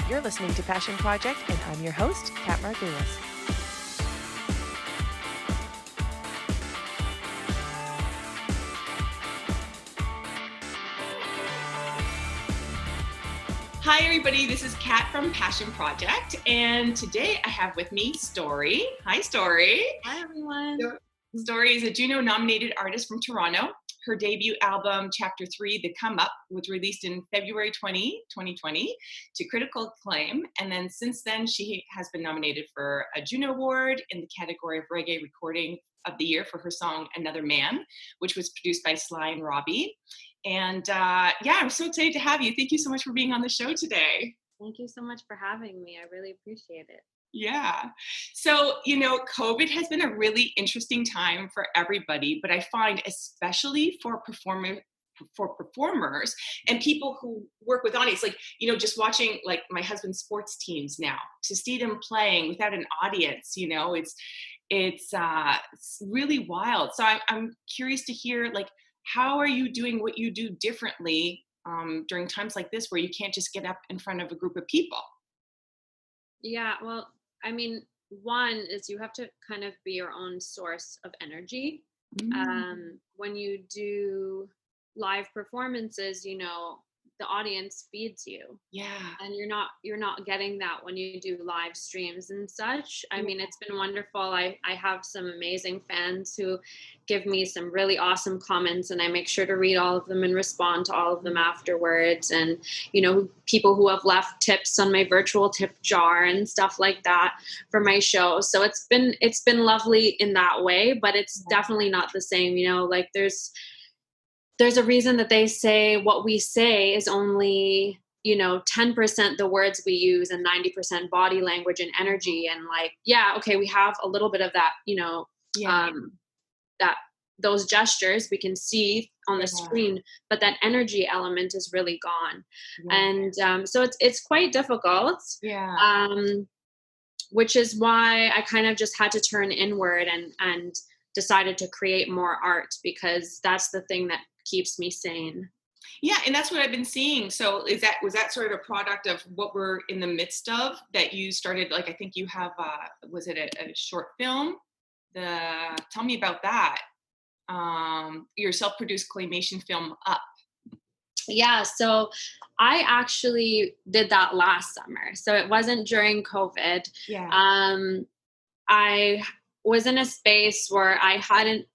You're listening to Passion Project, and I'm your host, Kat Margulis. Hi, everybody. This is Kat from Passion Project, and today I have with me Story. Hi, Story. Hi, everyone. Story is a Juno-nominated artist from Toronto. Her debut album, Chapter 3, The Come Up, was released in February 2020 to critical acclaim, and then since then she has been nominated for a Juno Award in the category of Reggae Recording of the Year for her song Another Man, which was produced by Sly and Robbie. And I'm so excited to have you. Thank you so much for being on the show today. Thank you so much for having me. I really appreciate it. Yeah. So, COVID has been a really interesting time for everybody, but I find especially for performers and people who work with audience, just watching like my husband's sports teams now, to see them playing without an audience, it's really wild. So I'm curious to hear, how are you doing what you do differently during times like this where you can't just get up in front of a group of people? Yeah, well, I mean, one is you have to kind of be your own source of energy. When you do live performances, the audience feeds you. Yeah. And you're not getting that when you do live streams and such. I mean, it's been wonderful. I have some amazing fans who give me some really awesome comments, and I make sure to read all of them and respond to all of them afterwards. And people who have left tips on my virtual tip jar and stuff like that for my show. So it's been lovely in that way, but it's definitely not the same. There's a reason that they say what we say is only 10% the words we use and 90% body language and energy. And we have a little bit of that, that those gestures we can see on the screen, but that energy element is really gone. And so it's quite difficult. Which is why I kind of just had to turn inward and decided to create more art, because that's the thing that keeps me sane. Yeah, and that's what I've been seeing. So was that sort of a product of what we're in the midst of, that you started, I think you have, was it a short film? Tell me about that. Your self-produced claymation film, Up. Yeah, so I actually did that last summer. So it wasn't during COVID. Yeah. I was in a space where I hadn't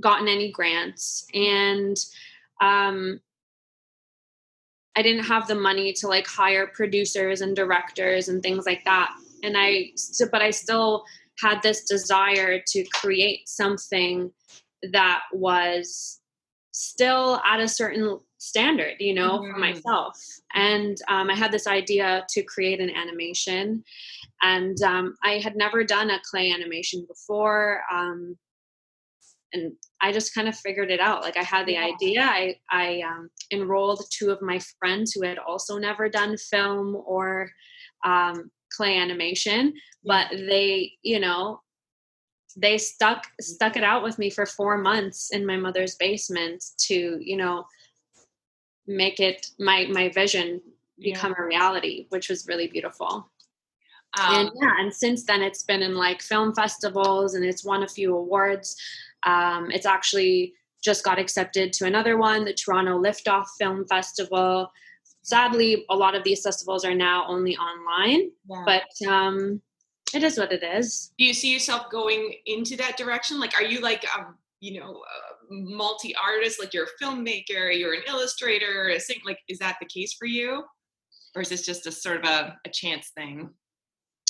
gotten any grants, and I didn't have the money to hire producers and directors and things like that. But I still had this desire to create something that was still at a certain standard, for myself. And I had this idea to create an animation, and I had never done a clay animation before. And I just kind of figured it out. I had the idea. I enrolled two of my friends who had also never done film or clay animation, but they stuck it out with me for 4 months in my mother's basement to, make it my vision become a reality, which was really beautiful. And since then it's been in film festivals, and it's won a few awards. It's actually just got accepted to another one, the Toronto Liftoff Film Festival. Sadly, a lot of these festivals are now only online, but it is what it is. Do you see yourself going into that direction? Are you multi-artist, you're a filmmaker, you're an illustrator, a singer, is that the case for you? Or is this just a sort of a chance thing?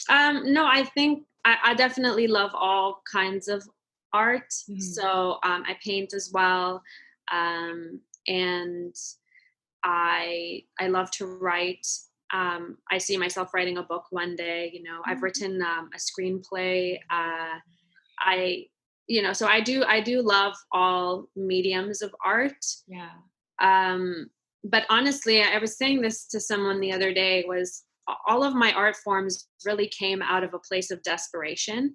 No, I think I definitely love all kinds of art. Mm-hmm. So I paint as well. And I love to write. I see myself writing a book one day. I've written a screenplay. So I do love all mediums of art. Yeah. But honestly, I was saying this to someone the other day, was all of my art forms really came out of a place of desperation.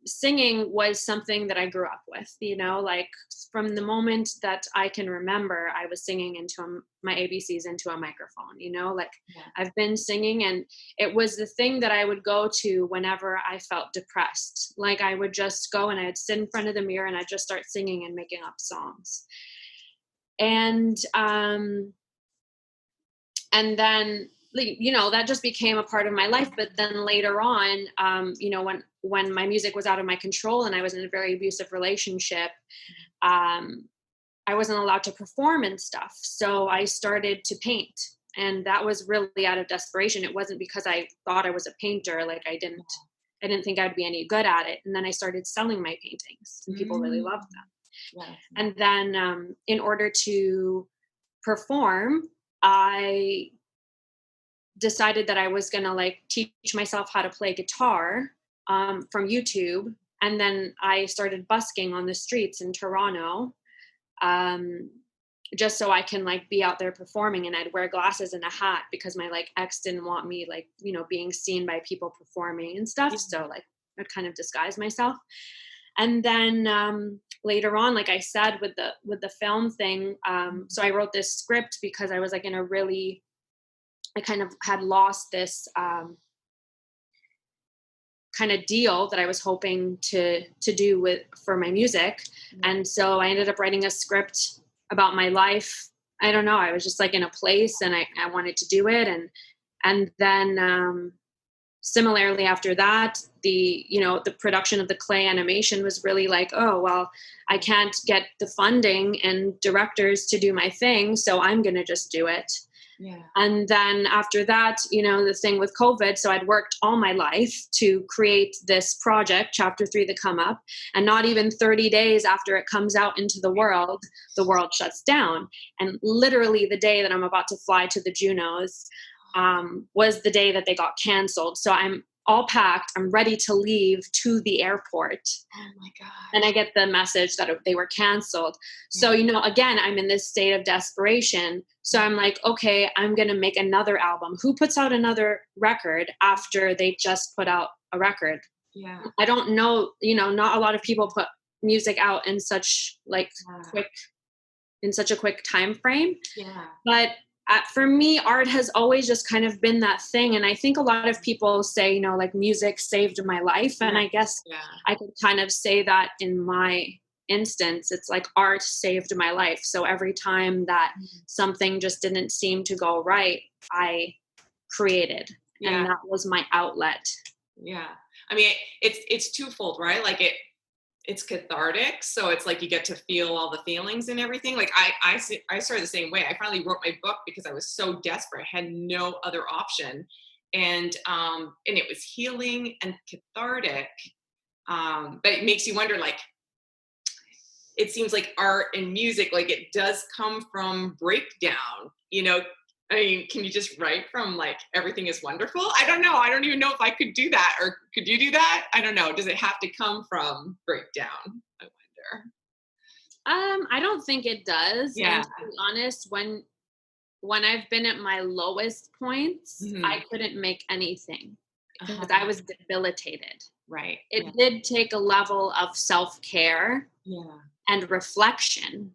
singing was something that I grew up with, like from the moment that I can remember, I was singing into my ABCs into a microphone, like Yeah. I've been singing, and it was the thing that I would go to whenever I felt depressed. Like I would just go and I'd sit in front of the mirror and I'd just start singing and making up songs. And then that just became a part of my life. But then later on, when my music was out of my control and I was in a very abusive relationship, I wasn't allowed to perform and stuff, so I started to paint. And that was really out of desperation. It wasn't because I thought I was a painter. Like I didn't think I'd be any good at it. And then I started selling my paintings and people really loved them. Yeah. And then in order to perform, I decided that I was going to like teach myself how to play guitar from YouTube. And then I started busking on the streets in Toronto, just so I can like be out there performing. And I'd wear glasses and a hat because my like ex didn't want me like, being seen by people performing and stuff. So like I'd kind of disguise myself. And then later on, like I said, with the film thing, so I wrote this script because I was like I kind of had lost this kind of deal that I was hoping to do for my music. And so I ended up writing a script about my life. I don't know. I was just like in a place and I wanted to do it. And then similarly after that, the production of the clay animation was really like, oh, well, I can't get the funding and directors to do my thing, so I'm going to just do it. Yeah. And then after that, the thing with COVID, so I'd worked all my life to create this project, Chapter 3, The Come Up, and not even 30 days after it comes out into the world shuts down. And literally the day that I'm about to fly to the Junos was the day that they got canceled. So I'm all packed. I'm ready to leave to the airport. Oh my God. And I get the message that they were canceled. So, again, I'm in this state of desperation. So I'm like, okay, I'm going to make another album. Who puts out another record after they just put out a record? Yeah. I don't know, not a lot of people put music out in such a quick time frame. Yeah. But for me, art has always just kind of been that thing. And I think a lot of people say, like music saved my life. And I guess I could kind of say that in my instance. It's like art saved my life. So every time that something just didn't seem to go right, I created. And that was my outlet. Yeah. I mean, it's twofold, right? Like it's cathartic, so it's like you get to feel all the feelings and everything. Like I started the same way. I finally wrote my book because I was so desperate, I had no other option, and it was healing and cathartic. But it makes you wonder, like, it seems like art and music, like it does come from breakdown. I mean, can you just write from like everything is wonderful? I don't know. I don't even know if I could do that. Or could you do that? I don't know. Does it have to come from breakdown? I wonder. I don't think it does. Yeah. And to be honest, when I've been at my lowest points, I couldn't make anything because I was debilitated. Right. It did take a level of self-care and reflection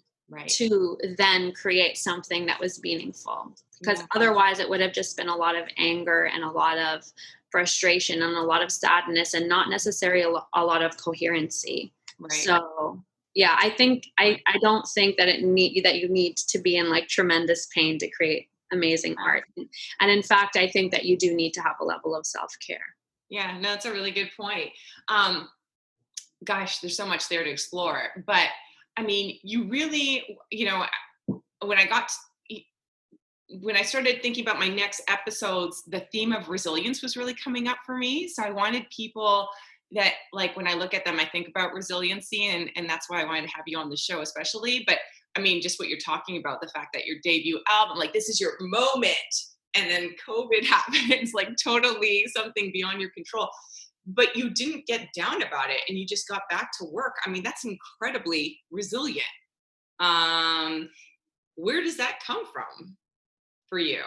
to then create something that was meaningful. Because otherwise it would have just been a lot of anger and a lot of frustration and a lot of sadness and not necessarily a lot of coherency. Right. So yeah, I think I don't think that you need to be in like tremendous pain to create amazing art. And in fact, I think that you do need to have a level of self-care. Yeah, no, that's a really good point. Gosh, there's so much there to explore. But I mean, you really, when I started thinking about my next episodes, the theme of resilience was really coming up for me. So I wanted people that, like, when I look at them, I think about resiliency, and that's why I wanted to have you on the show especially. But I mean, just what you're talking about, the fact that your debut album, like, this is your moment, and then COVID happens, like totally something beyond your control. But you didn't get down about it and you just got back to work. I mean, that's incredibly resilient. Where does that come from for you?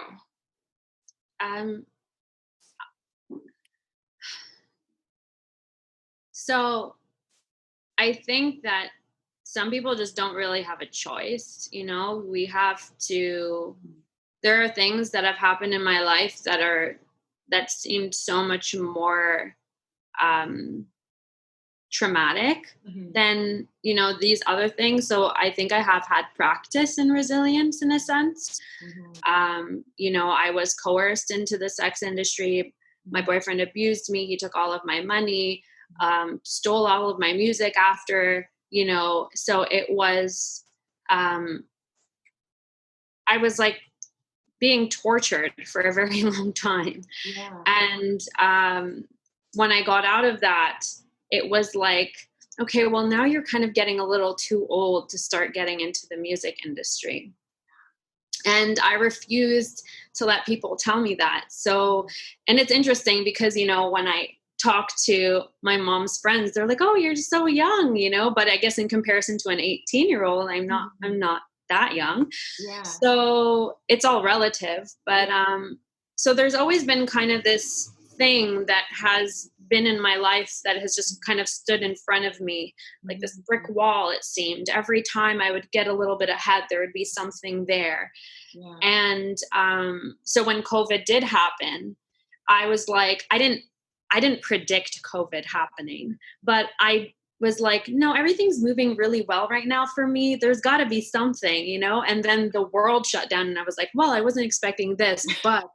So I think that some people just don't really have a choice. We have to, there are things that have happened in my life that seemed so much more um, traumatic Mhm. than, these other things. So I think I have had practice in resilience in a sense. Mhm. I was coerced into the sex industry. My boyfriend abused me. He took all of my money, stole all of my music after, so it was, I was like being tortured for a very long time. Yeah. And when I got out of that, it was like, okay, well, now you're kind of getting a little too old to start getting into the music industry. And I refused to let people tell me that. So, and it's interesting because, when I talk to my mom's friends, they're like, oh, you're just so young, but I guess in comparison to an 18-year-old, I'm not that young. Yeah. So it's all relative. But Yeah. so there's always been kind of this thing that has been in my life that has just kind of stood in front of me, like this brick wall. It seemed every time I would get a little bit ahead, there would be something there. Yeah. And so when COVID did happen, I was like, I didn't predict COVID happening, but I was like, no, everything's moving really well right now for me. There's got to be something. And then the world shut down, and I was like, well, I wasn't expecting this, but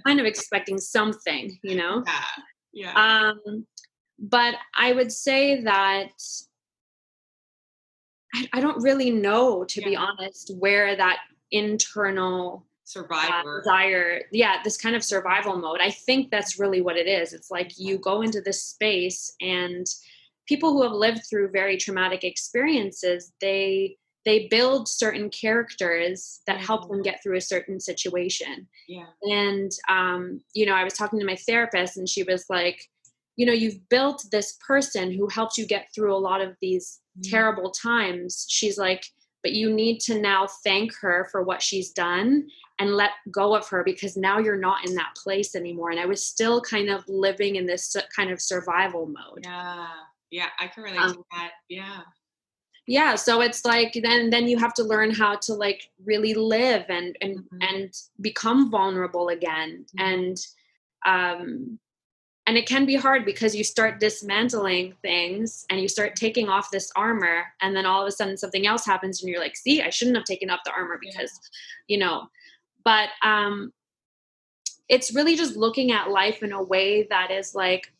kind of expecting something. Yeah. Yeah. But I would say that I don't really know, to be Yeah. honest, where that internal Survivor. desire, this kind of survival mode. I think that's really what it is. It's like you go into this space, and people who have lived through very traumatic experiences, they build certain characters that help them get through a certain situation. Yeah. And I was talking to my therapist, and she was like, you've built this person who helped you get through a lot of these terrible times. She's like, but you need to now thank her for what she's done and let go of her, because now you're not in that place anymore. And I was still kind of living in this kind of survival mode. Yeah. Yeah. I can relate to that. Yeah. Yeah, so it's like then you have to learn how to like really live and become vulnerable again. And it can be hard because you start dismantling things and you start taking off this armor, and then all of a sudden something else happens and you're like, see, I shouldn't have taken off the armor because but it's really just looking at life in a way that is like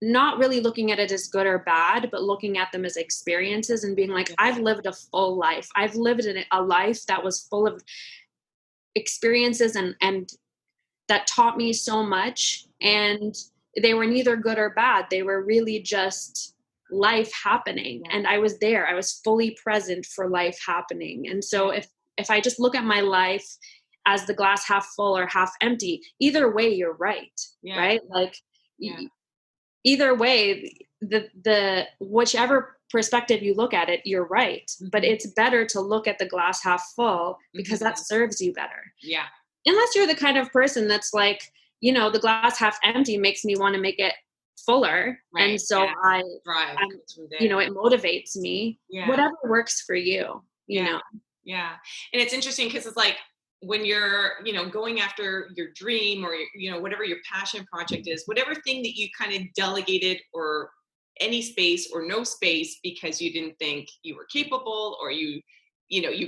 not really looking at it as good or bad, but looking at them as experiences and being like, I've lived a full life. I've lived in a life that was full of experiences and that taught me so much. And they were neither good or bad. They were really just life happening. And I was there. I was fully present for life happening. And so if I just look at my life as the glass half full or half empty, either way, you're right. Right? Like, either way, the whichever perspective you look at it, you're right. But it's better to look at the glass half full because that serves you better. Yeah. Unless you're the kind of person that's like, the glass half empty makes me want to make it fuller. Right. And so Drive it motivates me. Yeah. Whatever works for you, you know. Yeah. And it's interesting because it's like when you're, going after your dream or, whatever your passion project is, whatever thing that you kind of delegated or any space or no space because you didn't think you were capable or you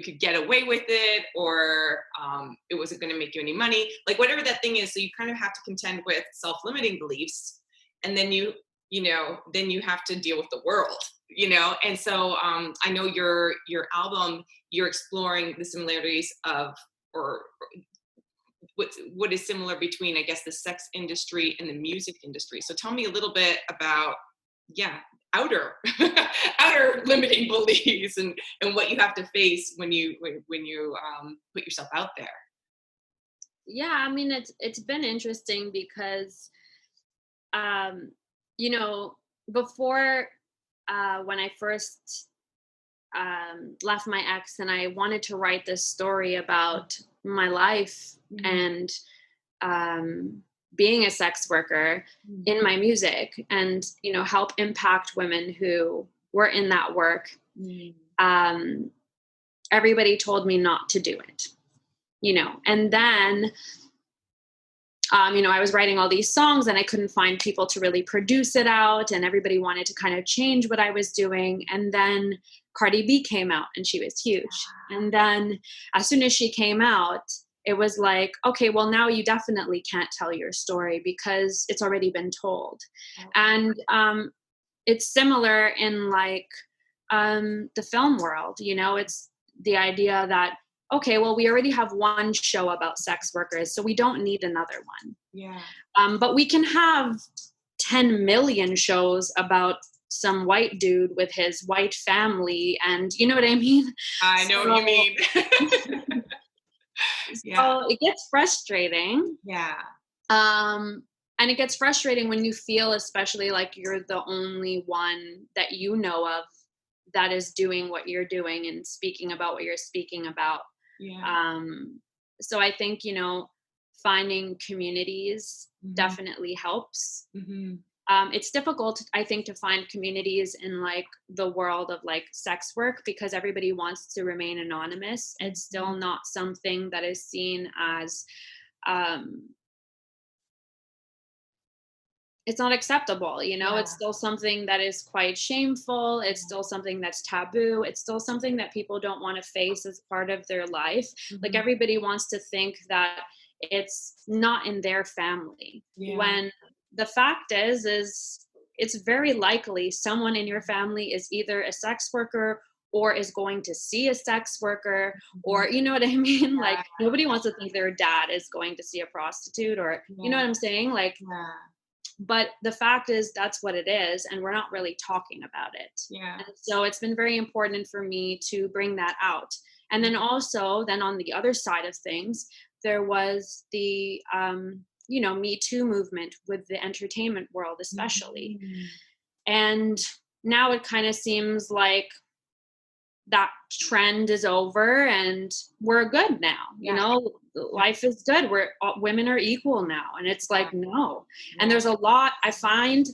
could get away with it or it wasn't going to make you any money, like whatever that thing is. So you kind of have to contend with self-limiting beliefs. And then then you have to deal with the world, and so I know your album, you're exploring the similarities of or what is similar between, I guess, the sex industry and the music industry. So tell me a little bit about outer outer limiting beliefs and what you have to face when you put yourself out there. Yeah, I mean, it's been interesting because um before when I first left my ex, and I wanted to write this story about my life and being a sex worker in my music and, you know, help impact women who were in that work, everybody told me not to do it, you know. And then, you know, I was writing all these songs and I couldn't find people to really produce it out, and everybody wanted to kind of change what I was doing. And then Cardi B came out and she was huge. And then as soon as she came out, it was like, okay, well, now you definitely can't tell your story because it's already been told. And it's similar in like the film world, you know, it's the idea that, okay, well, we already have one show about sex workers, so we don't need another one. Yeah. But we can have 10 million shows about some white dude with his white family, and you know what I mean? I know what you mean. Yeah. So it gets frustrating. Yeah. And it gets frustrating when you feel especially like you're the only one that you know of that is doing what you're doing and speaking about what you're speaking about. Yeah. So I think, you know, finding communities definitely helps. It's difficult, I think, to find communities in like the world of like sex work because everybody wants to remain anonymous. It's still not something that is seen as, it's not acceptable, you know. It's still something that is quite shameful. It's still something that's taboo. It's still something that people don't want to face as part of their life. Like everybody wants to think that it's not in their family, when the fact is it's very likely someone in your family is either a sex worker or is going to see a sex worker, or you know what I mean? Like nobody wants to think their dad is going to see a prostitute, or you know what I'm saying? Like, but the fact is that's what it is, and we're not really talking about it. And so it's been very important for me to bring that out. And then also then on the other side of things, there was the you know, Me Too movement with the entertainment world especially. And now it kind of seems like that trend is over and we're good now, you know, life is good, we're women are equal now. And it's like, no. And there's a lot, I find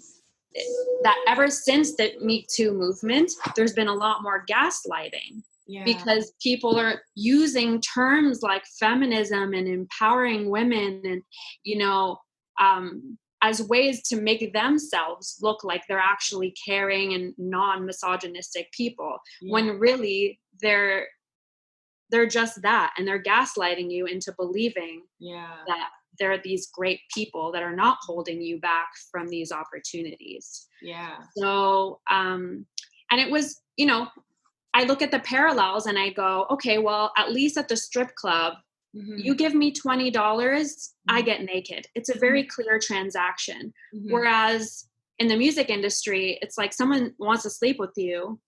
that ever since the Me Too movement, there's been a lot more gaslighting, because people are using terms like feminism and empowering women and, you know, as ways to make themselves look like they're actually caring and non-misogynistic people, when really they're just that, and they're gaslighting you into believing that there are these great people that are not holding you back from these opportunities. So and it was, you know, I look at the parallels and I go, okay, well, at least at the strip club, you give me $20, I get naked. It's a very clear transaction. Whereas in the music industry, it's like someone wants to sleep with you.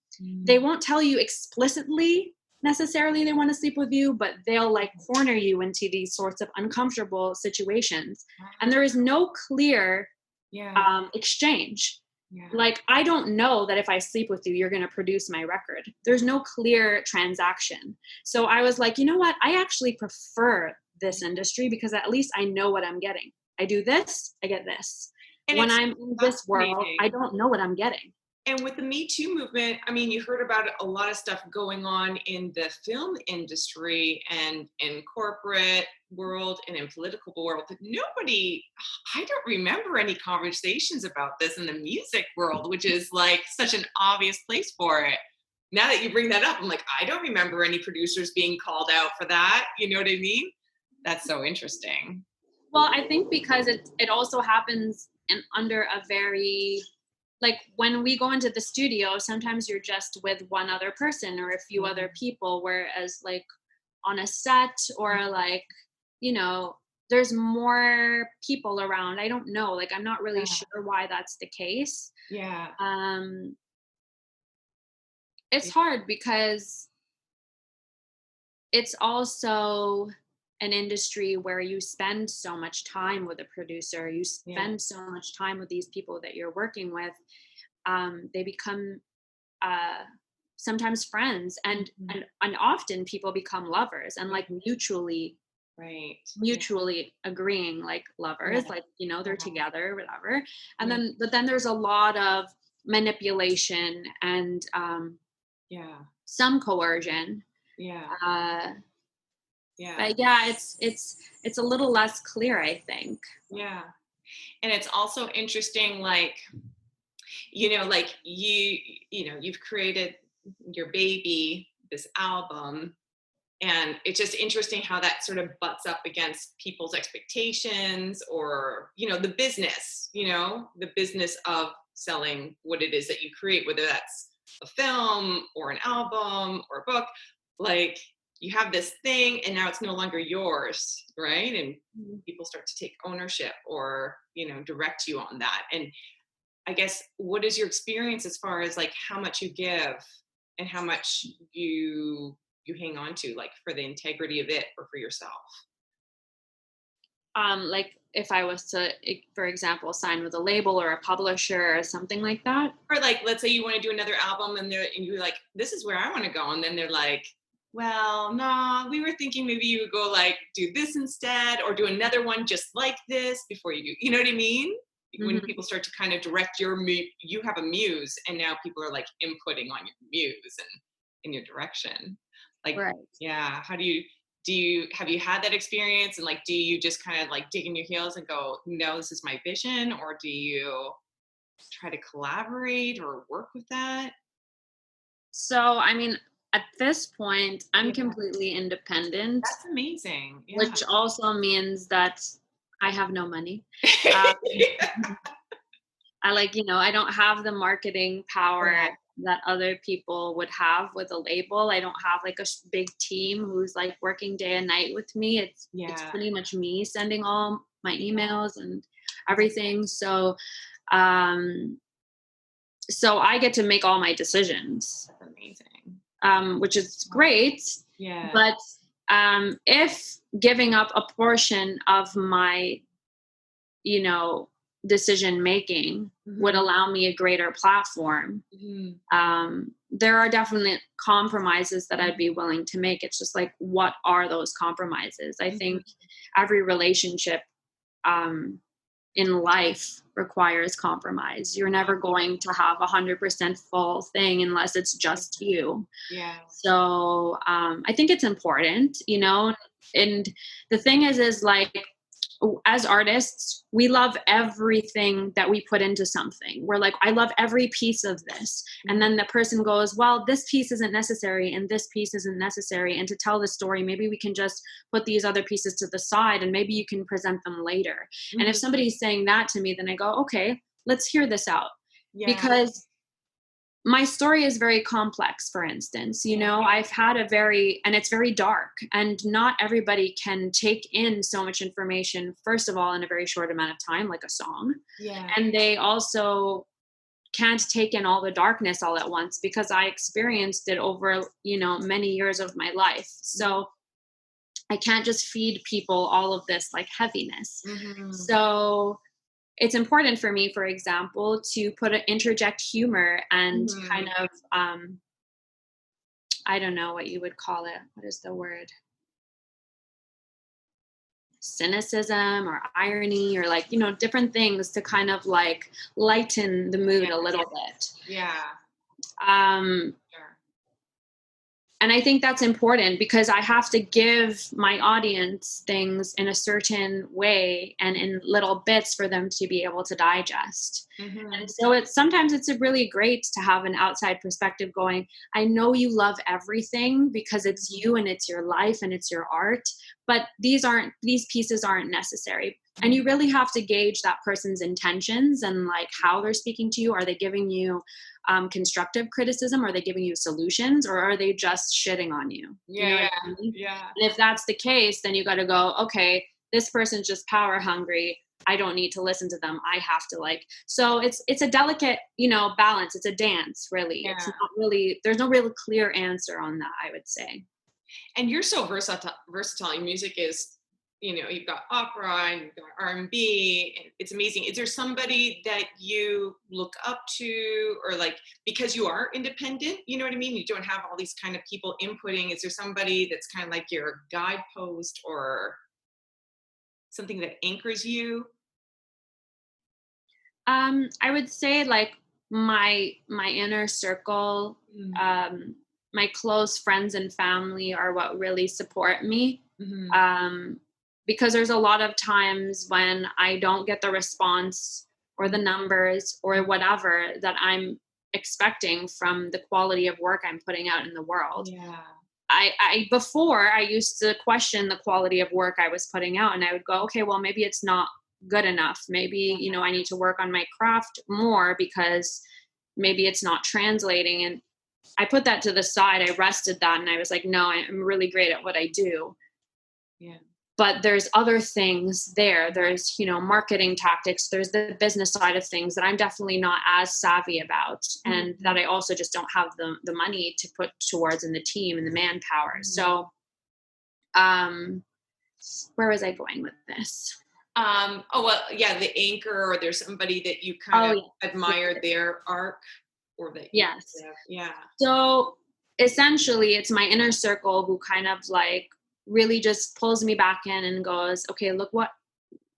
They won't tell you explicitly necessarily they want to sleep with you, but they'll like corner you into these sorts of uncomfortable situations. And there is no clear exchange. Like, I don't know that if I sleep with you, you're going to produce my record. There's no clear transaction. So I was like, you know what? I actually prefer this industry because at least I know what I'm getting. I do this, I get this. And when I'm in this world, I don't know what I'm getting. And with the Me Too movement, I mean, you heard about a lot of stuff going on in the film industry and in corporate world and in political world, but I don't remember any conversations about this in the music world, which is like such an obvious place for it. Now that you bring that up, I'm like, I don't remember any producers being called out for that. You know what I mean? That's so interesting. Well, I think because it also happens under a very, like when we go into the studio, sometimes you're just with one other person or a few other people, whereas like on a set or like, you know, there's more people around. I don't know. Like, I'm not really sure why that's the case. It's hard because it's also an industry where you spend so much time with a producer, you spend so much time with these people that you're working with. They become sometimes friends, and often people become lovers and like mutually Right. Yeah. mutually agreeing, like lovers, Yeah. like, you know, they're Yeah. together, whatever. And Yeah. then there's a lot of manipulation and Yeah. some coercion. Yeah. Uh, Yeah. but yeah, it's a little less clear, I think. Yeah. And it's also interesting, like, like you've created your baby, this album, and it's just interesting how that sort of butts up against people's expectations, or the business of selling what it is that you create, whether that's a film or an album or a book. Like, you have this thing and now it's no longer yours, right? And Mhm. people start to take ownership, or direct you on that. And I guess, what is your experience as far as like how much you give and how much you hang on to, like, for the integrity of it or for yourself? Like if I was to, for example, sign with a label or a publisher or something like that. Or like, let's say you want to do another album, and you're like, this is where I want to go, and then they're like, well, no, we were thinking maybe you would go like do this instead, or do another one just like this before you do. You know what I mean? When Mhm. people start to kind of direct you have a muse, and now people are like inputting on your muse and in your direction. Like, Right. yeah, how do you have you had that experience, and like, do you just kind of like dig in your heels and go, no, this is my vision, or do you try to collaborate or work with that? So, I mean, at this point, I'm Yeah, completely independent, that's amazing. Yeah. which also means that I have no money. Um, I like, I don't have the marketing Yeah. power that other people would have with a label. I don't have like a big team who's like working day and night with me. It's Yeah. pretty much me sending all my emails and everything. Um, so I get to make all my decisions, That's amazing. which is Wow. great. Yeah. But if giving up a portion of my, you know, decision making would Mhm. allow me a greater platform, Mhm. there are definite compromises that I'd be willing to make. It's just like, what are those compromises? I Mhm. think every relationship um, in life requires compromise. You're never going to have 100% full thing unless it's just you. Yeah. So I think it's important, and the thing is like, as artists, we love everything that we put into something. We're like, I love every piece of this. And Mhm. then the person goes, well, this piece isn't necessary and this piece isn't necessary. And to tell the story, maybe we can just put these other pieces to the side and maybe you can present them later. And if Mhm. somebody's saying that to me, then I go, okay, let's hear this out. Yeah. Because my story is very complex, for instance. Yeah. I've had and it's very dark, and not everybody can take in so much information, first of all, in a very short amount of time, like a song. Yeah. And they also can't take in all the darkness all at once because I experienced it over, many years of my life. So I can't just feed people all of this like heaviness. Mhm. So it's important for me, for example, to interject humor and kind Mhm. of I don't know what you would call it. What is the word? Cynicism or irony or like, different things to kind of like lighten the Yeah. mood a little bit. Yeah. Um, Sure. And I think that's important because I have to give my audience things in a certain way and in little bits for them to be able to digest. Mhm. And so it's really great to have an outside perspective going, I know you love everything because it's you and it's your life and it's your art, but these pieces aren't necessary. And you really have to gauge that person's intentions and like how they're speaking to you. Are they giving you constructive criticism? Are they giving you solutions, or are they just shitting on you? You Yeah. know what Yeah. I mean? Yeah. And if that's the case, then you got to go, okay, this person's just power hungry. I don't need to listen to them. I have to so it's a delicate, balance. It's a dance, really. It's Yeah. not really, there's no real clear answer on that, I would say. And you're so versatile. Your music is, you've got opera and you've got R&B, and it's amazing. Is there somebody that you look up to, or like, because you are independent, you know what I mean? You don't have all these kind of people inputting. Is there somebody that's kind of like your guidepost, or something that anchors you? I would say like my inner circle, Mm. my close friends and family are what really support me. Mhm. Um, because there's a lot of times when I don't get the response or the numbers or whatever that I'm expecting from the quality of work I'm putting out in the world. Yeah. I before I used to question the quality of work I was putting out, and I would go, okay, well maybe it's not good enough. Maybe, I need to work on my craft more because maybe it's not translating. And I put that to the side. I rested that and I was like, no, I'm really great at what I do. Yeah. But there's other things there. There's, marketing tactics. There's the business side of things that I'm definitely not as savvy about, and that I also just don't have the money to put towards in the team and the manpower. So, where was I going with this? Oh well, yeah, the anchor, or there's somebody that you kind Oh, of yes. admire their arc, or that you, Yes. yeah. So essentially, it's my inner circle who kind of like really just pulls me back in and goes, okay, look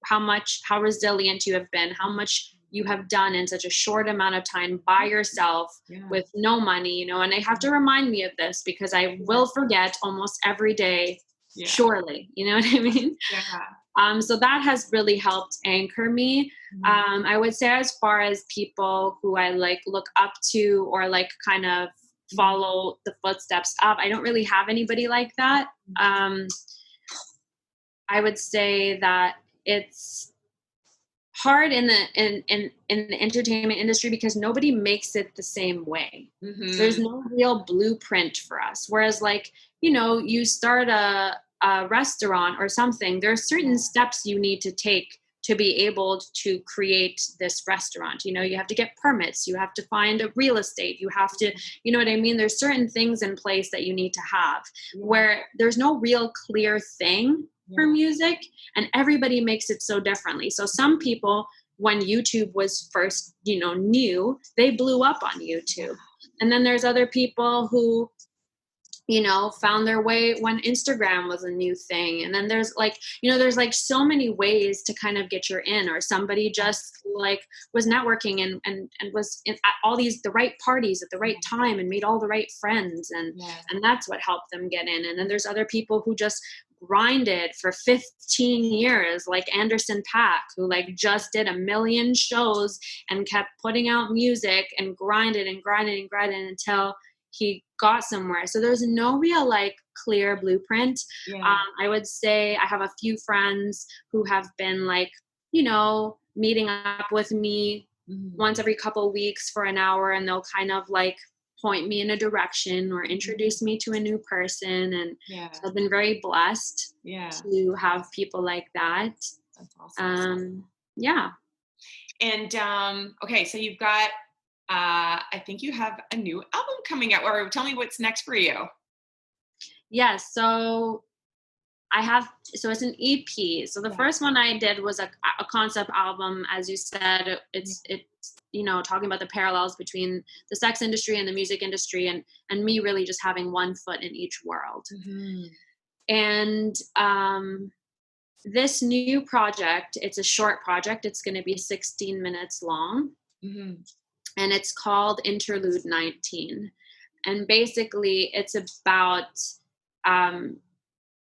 how resilient you have been, how much you have done in such a short amount of time by yourself Yeah. with no money, and they have to remind me of this because I will forget almost every day, Yeah. surely, you know what I mean? Yeah. So that has really helped anchor me. I would say as far as people who I like look up to or like kind of follow the footsteps of, I don't really have anybody like that. I would say that it's hard in the entertainment industry because nobody makes it the same way. There's no real blueprint for us. Whereas like, you start a restaurant or something, there are certain steps you need to take to be able to create this restaurant. You have to get permits, you have to find a real estate, you have to, you know what I mean? There's certain things in place that you need to have where there's no real clear thing for music, and everybody makes it so differently. So some people, when YouTube was first, new, they blew up on YouTube. And then there's other people who, found their way when Instagram was a new thing. And then there's like, there's like so many ways to kind of get your in, or somebody just like was networking and was at all the right parties at the right time and made all the right friends. And that's what helped them get in. And then there's other people who just grinded for 15 years, like Anderson Paak, who like just did 1 million shows and kept putting out music and grinded until he got somewhere. So there's no real like clear blueprint. I would say I have a few friends who have been like, meeting up with me once every couple of weeks for an hour, and they'll kind of like point me in a direction or introduce me to a new person. And so I've been very blessed to have people like that. That's awesome. Yeah. And okay, so you've got I think you have a new album coming out, or tell me what's next for you. Yes. So it's an EP. So the first one I did was a concept album. As you said, it's talking about the parallels between the sex industry and the music industry, and me really just having one foot in each world. And this new project, it's a short project. It's going to be 16 minutes long. And it's called Interlude 19. And basically it's about,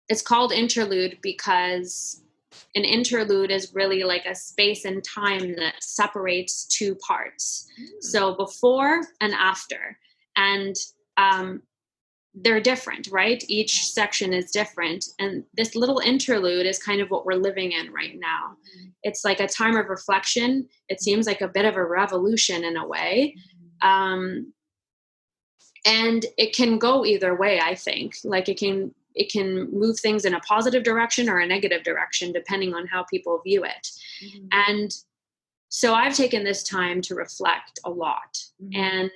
it's called interlude because an interlude is really like a space and time that separates two parts. So before and after. And they're different, right? Each section is different. And this little interlude is kind of what we're living in right now. It's like a time of reflection. It seems like a bit of a revolution in a way. And it can go either way, I think. Like it can move things in a positive direction or a negative direction, depending on how people view it. And so I've taken this time to reflect a lot. And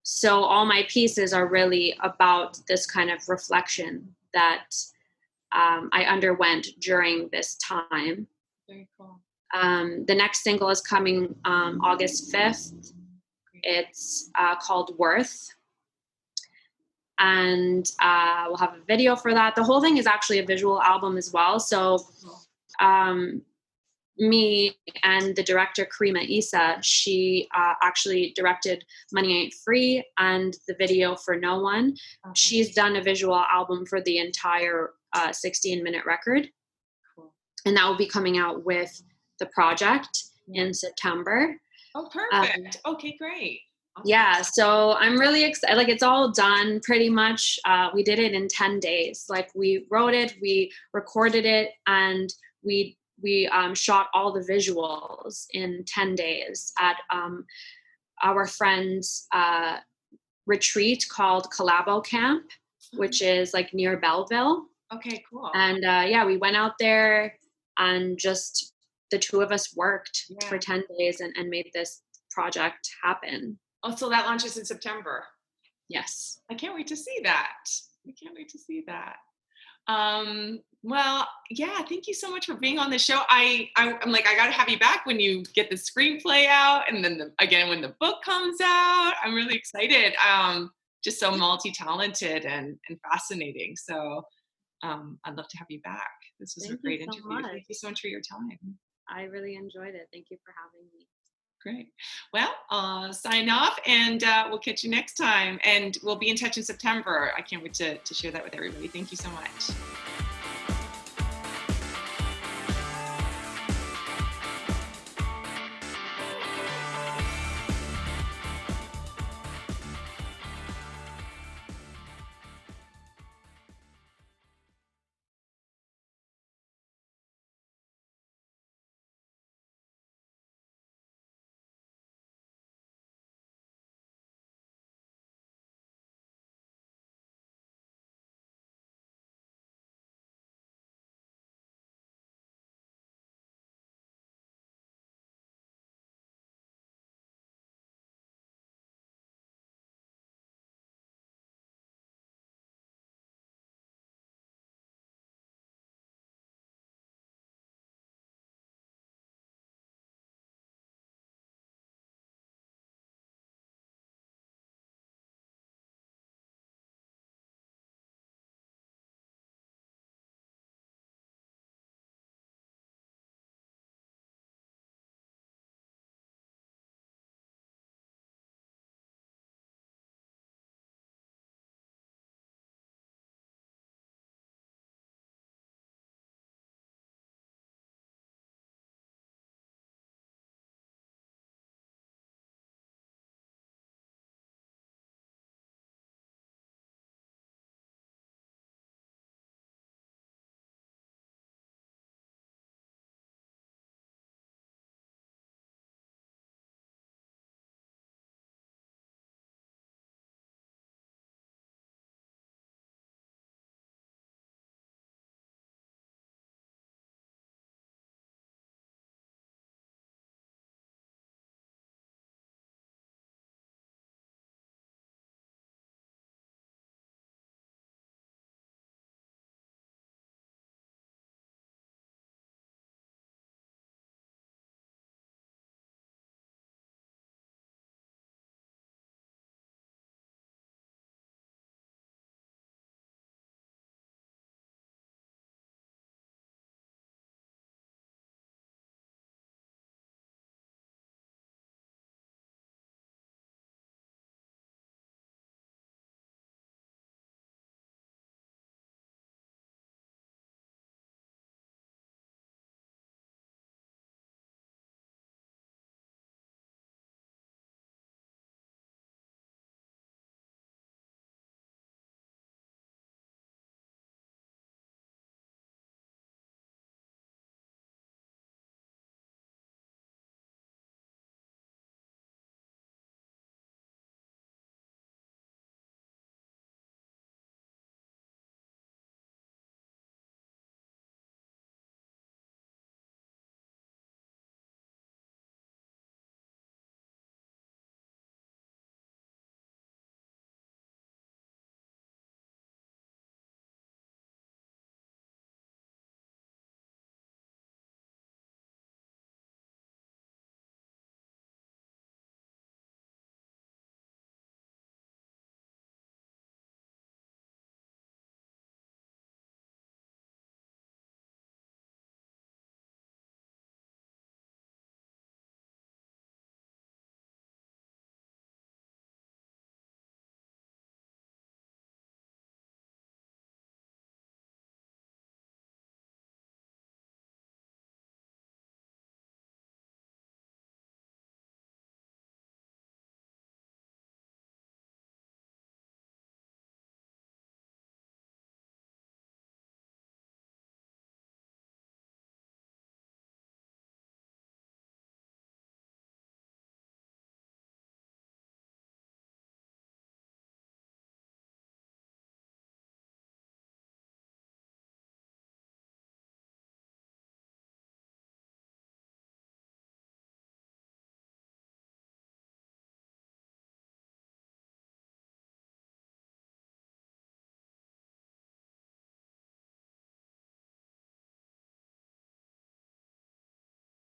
so all my pieces are really about this kind of reflection that I underwent during this time. Very cool. The next single is coming August 5th. It's called Worth. and we'll have a video for that. The whole thing is actually a visual album as well. So me and the director Karima Issa, she actually directed Money Ain't Free and the video for No One. Okay. She's done a visual album for the entire 16-minute record. Cool. And that will be coming out with the project in September. Oh, perfect. Okay, great. Awesome. Yeah, so I'm really excited. Like, it's all done pretty much. We did it in 10 days. Like, we wrote it, we recorded it, and we shot all the visuals in 10 days at our friend's retreat called Collabo Camp, which is like near Belleville. Okay, cool. And we went out there and just the two of us worked for 10 days and made this project happen. Oh, so that launches in September. Yes. I can't wait to see that. Well, yeah, thank you so much for being on the show. I'm like, I got to have you back when you get the screenplay out, and then again when the book comes out. I'm really excited. Just so multi-talented and fascinating. So I'd love to have you back. This was a great interview. Thank you so much for your time. I really enjoyed it. Thank you for having me. Great. Well, sign off, and we'll catch you next time. And we'll be in touch in September. I can't wait to share that with everybody. Thank you so much.